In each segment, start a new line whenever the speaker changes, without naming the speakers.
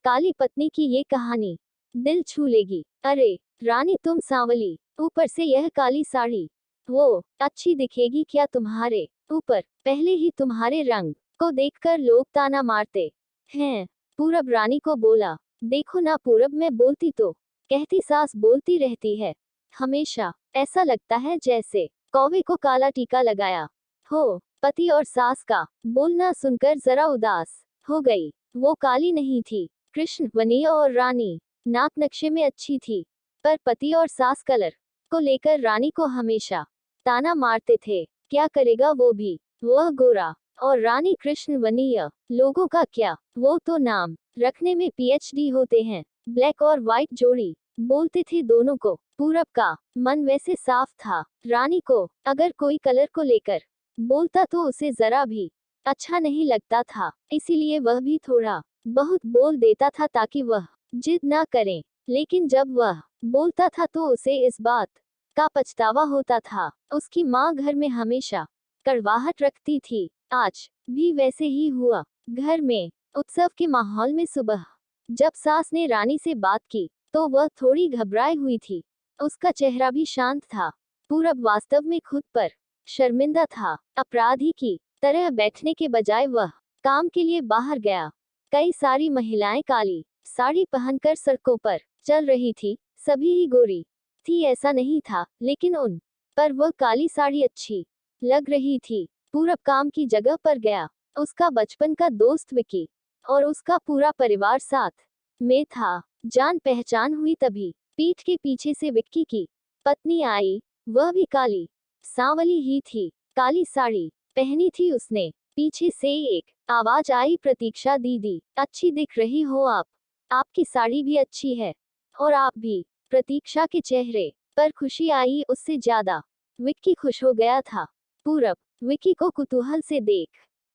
काली पत्नी की ये कहानी दिल छू लेगी। अरे रानी तुम सांवली, ऊपर से यह काली साड़ी, वो अच्छी दिखेगी क्या तुम्हारे ऊपर? पहले ही तुम्हारे रंग को देखकर लोग ताना मारते हैं। पूरब रानी को बोला, देखो ना पूरब, मैं बोलती तो कहती सास बोलती रहती है हमेशा। ऐसा लगता है जैसे कौवे को काला टीका लगाया हो। पति और सास का बोलना सुनकर जरा उदास हो गई। वो काली नहीं थी, कृष्ण वनीय और रानी नाक नक्शे में अच्छी थी, पर पति और सास कलर को लेकर रानी को हमेशा ताना मारते थे। क्या करेगा वो भी, वह गोरा और रानी कृष्ण वनीय। लोगों का क्या, वो तो नाम रखने में पीएचडी होते हैं। ब्लैक और व्हाइट जोड़ी बोलते थे दोनों को। पूरब का मन वैसे साफ था, रानी को अगर कोई कलर को लेकर बोलता तो उसे जरा भी अच्छा नहीं लगता था, इसीलिए वह भी थोड़ा बहुत बोल देता था ताकि वह जिद ना करें। लेकिन जब वह बोलता था तो उसे इस बात का पछतावा होता था। उसकी माँ घर में हमेशा कड़वाहट रखती थी, आज भी वैसे ही हुआ। घर में उत्सव के माहौल में सुबह जब सास ने रानी से बात की तो वह थोड़ी घबराई हुई थी। उसका चेहरा भी शांत था। पूरब वास्तव में खुद पर शर्मिंदा था। अपराधी की तरह बैठने के बजाय वह काम के लिए बाहर गया। कई सारी महिलाएं काली साड़ी पहनकर सड़कों पर चल रही थी, सभी ही गोरी थी ऐसा नहीं था, लेकिन उन पर वह काली साड़ी अच्छी लग रही थी। पूरब काम की जगह पर गया। उसका बचपन का दोस्त विकी और उसका पूरा परिवार साथ में था। जान पहचान हुई तभी पीठ के पीछे से विक्की की पत्नी आई। वह भी काली सांवली ही थी, काली साड़ी पहनी थी उसने। पीछे से एक आवाज आई, प्रतीक्षा दीदी, अच्छी दिख रही हो आप, आपकी साड़ी भी अच्छी है और आप भी। प्रतीक्षा के चेहरे पर खुशी आई, उससे ज्यादा विक्की खुश हो गया था। पूरब विक्की को कुतूहल से देख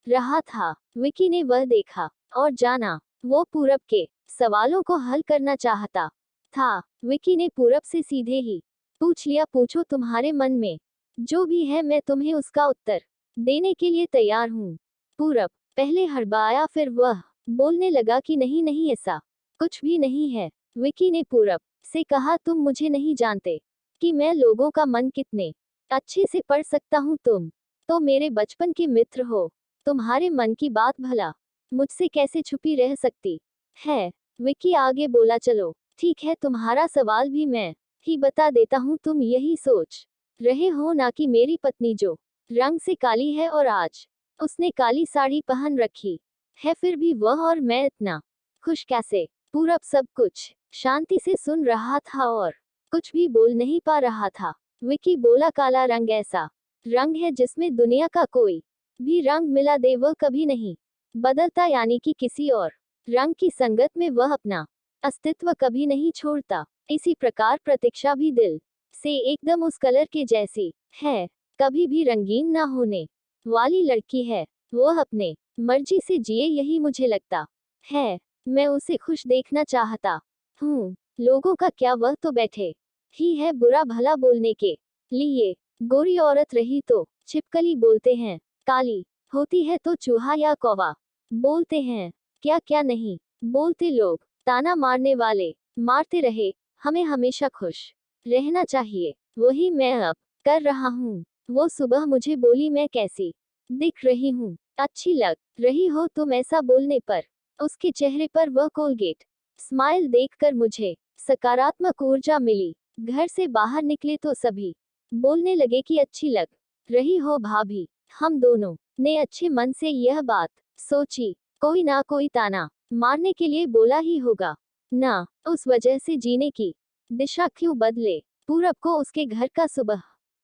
रहा था। विक्की ने वह देखा और जाना। वो पूरब के सवालों को हल करना चाहता था। विक्की ने पूरब से सीधे ही पूछ लिया, पूछो तुम्हारे मन में जो भी है, मैं तुम्हें उसका उत्तर देने के लिए तैयार हूँ। पूरब पहले हड़बड़ाया, फिर वह बोलने लगा कि नहीं नहीं, ऐसा कुछ भी नहीं है। विक्की ने पूरब से कहा, तुम मुझे नहीं जानते कि मैं लोगों का मन कितने अच्छे से पढ़ सकता हूँ। तुम तो मेरे बचपन के मित्र हो, तुम्हारे मन की बात भला मुझसे कैसे छुपी रह सकती है? विक्की आगे बोला, चलो ठीक है, तुम्हारा सवाल भी मैं ही बता देता हूँ। तुम यही सोच रहे हो ना कि मेरी पत्नी जो रंग से काली है और आज उसने काली साड़ी पहन रखी है, फिर भी वह और मैं इतना खुश कैसे? पूरब सब कुछ शांति से सुन रहा था और कुछ भी बोल नहीं पा रहा था। विक्की बोला, काला रंग ऐसा रंग है जिसमें दुनिया का कोई भी रंग मिला दे वह कभी नहीं बदलता, यानी कि किसी और रंग की संगत में वह अपना अस्तित्व कभी नहीं छोड़ता। इसी प्रकार प्रतीक्षा भी दिल से एकदम उस कलर के जैसी है, कभी भी रंगीन ना होने वाली लड़की है। वह अपने मर्जी से जिए, यही मुझे लगता है। मैं उसे खुश देखना चाहता हूँ। लोगों का क्या, वह तो बैठे ही है बुरा भला बोलने के लिए। गोरी औरत रही तो छिपकली बोलते हैं, काली होती है तो चूहा या कौवा बोलते हैं। क्या क्या नहीं बोलते लोग। ताना मारने वाले मारते रहे, हमें हमेशा खुश रहना चाहिए। वही मैं अब कर रहा हूँ। वो सुबह मुझे बोली, मैं कैसी दिख रही हूँ? अच्छी लग रही हो तुम। ऐसा बोलने पर उसके चेहरे पर वह कोलगेट स्माइल देखकर मुझे सकारात्मक ऊर्जा मिली। घर से बाहर निकले तो सभी बोलने लगे कि अच्छी लग रही हो भाभी। हम दोनों ने अच्छे मन से यह बात सोची, कोई ना कोई ताना मारने के लिए बोला ही होगा ना, उस वजह से जीने की दिशा क्यों बदले? पूरब को उसके घर का सुबह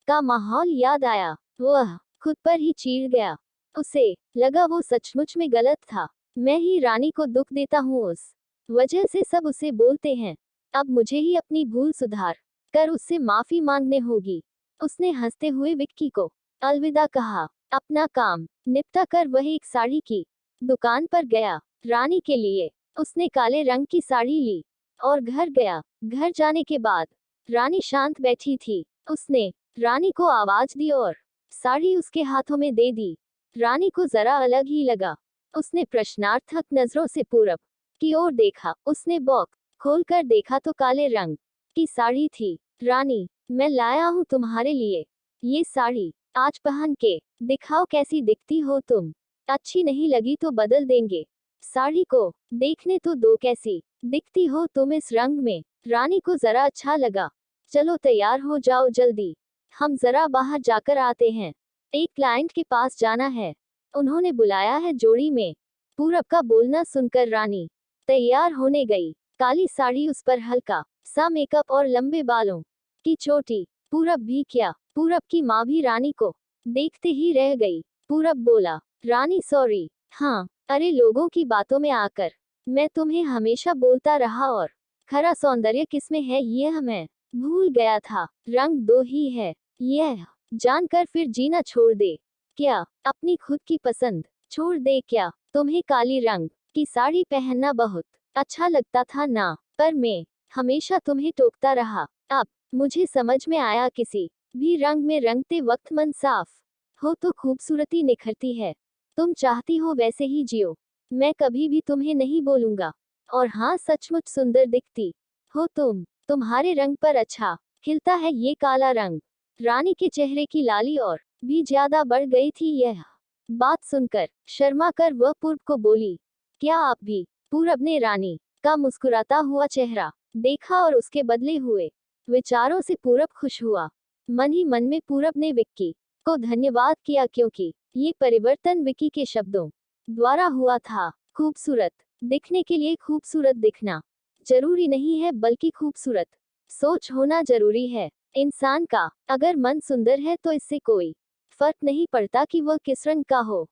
का माहौल याद आया। वह खुद पर ही चीड़ गया। उसे लगा वो सचमुच में गलत था। मैं ही रानी को दुख देता हूँ, उस वजह से सब उसे बोलते हैं। अब मुझे ही अपनी भूल सुधार कर उससे माफी मांगने होगी। उसने हंसते हुए विक्की को अलविदा कहा। अपना काम निपटा कर वह एक साड़ी की दुकान पर गया। रानी के लिए उसने काले रंग की साड़ी ली और घर गया। घर जाने के बाद रानी शांत बैठी थी। उसने रानी को आवाज दी और साड़ी उसके हाथों में दे दी। रानी को जरा अलग ही लगा। उसने प्रश्नार्थक नजरों से पूरब की ओर देखा। उसने बॉक्स खोलकर देखा तो काले रंग की साड़ी थी। रानी, मैं लाया हूँ तुम्हारे लिए ये साड़ी, आज पहन के दिखाओ कैसी दिखती हो तुम। अच्छी नहीं लगी तो बदल देंगे। साड़ी को देखने तो दो कैसी दिखती हो तुम इस रंग में। रानी को जरा अच्छा लगा। चलो तैयार हो जाओ जल्दी, हम जरा बाहर जाकर आते हैं, एक क्लाइंट के पास जाना है, उन्होंने बुलाया है जोड़ी में। पूरब का बोलना सुनकर रानी तैयार होने गई। काली साड़ी, उस पर हल्का सा मेकअप और लंबे बालों की चोटी। पूरब भी क्या, पूरब की माँ भी रानी को देखते ही रह गई। पूरब बोला, रानी सॉरी। हाँ, अरे लोगों की बातों में आकर मैं तुम्हें हमेशा बोलता रहा और खरा सौंदर्य किसमें है यह मैं भूल गया था। रंग दो ही है, यह जानकर फिर जीना छोड़ दे क्या, अपनी खुद की पसंद छोड़ दे क्या। तुम्हें काली रंग की साड़ी पहनना बहुत अच्छा लगता था ना, पर मैं हमेशा तुम्हें टोकता रहा। अब मुझे समझ में आया किसी भी रंग में रंगते वक्त मन साफ हो तो खूबसूरती निखरती है। तुम चाहती हो वैसे ही जियो, मैं कभी भी तुम्हें नहीं बोलूंगा। और हाँ, सचमुच सुंदर दिखती हो तुम, तुम्हारे रंग पर अच्छा खिलता है ये काला रंग। रानी के चेहरे की लाली और भी ज्यादा बढ़ गई थी। यह बात सुनकर शर्मा कर वह पूर्व को बोली, क्या आप भी। पूरब ने रानी का मुस्कुराता हुआ चेहरा देखा और उसके बदले हुए विचारों से पूरब खुश हुआ। मन ही मन में पूरब ने विक्की को धन्यवाद किया, क्योंकि ये परिवर्तन विक्की के शब्दों द्वारा हुआ था। खूबसूरत दिखने के लिए खूबसूरत दिखना जरूरी नहीं है, बल्कि खूबसूरत सोच होना जरूरी है इंसान का। अगर मन सुंदर है तो इससे कोई फर्क नहीं पड़ता कि वह किस रंग का हो।